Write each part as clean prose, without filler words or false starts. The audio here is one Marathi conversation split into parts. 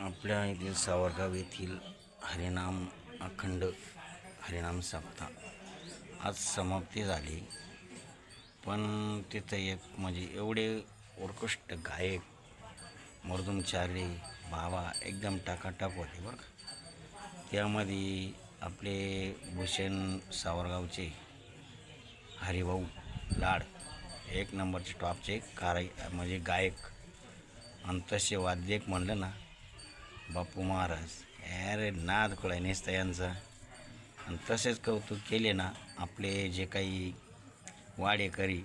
आपल्या येथील सावरगाव येथील हरिनाम अखंड हरिनाम सप्ताह आज समाप्ती झाली। पण तिथं एक म्हणजे एवढे उत्कृष्ट गायक मर्दुमचार्य बाबा एकदम टाकाटाक होते बरं का। त्यामध्ये आपले भूषण सावरगावचे हरिभाऊ लाड एक नंबरचे टॉपचे म्हणजे गायक। आणि तसे वाद्यक म्हणलं ना बापू महाराज अरे नाद खुळाय नेसता यांचा। आणि तसेच कौतुक केले ना आपले जे काही वाडेकरी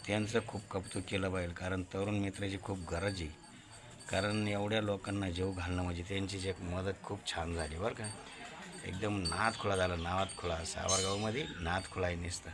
त्यांचं खूप कौतुक केलं पाहिजे, कारण तरुण मित्राची खूप गरज आहे। कारण एवढ्या लोकांना जीव घालणं म्हणजे त्यांची जी मदत खूप छान झाली बरं का। एकदम नाद खुळा झाला, नावात खुळा सावरगावमध्ये नाद खुळा आहे नुसता।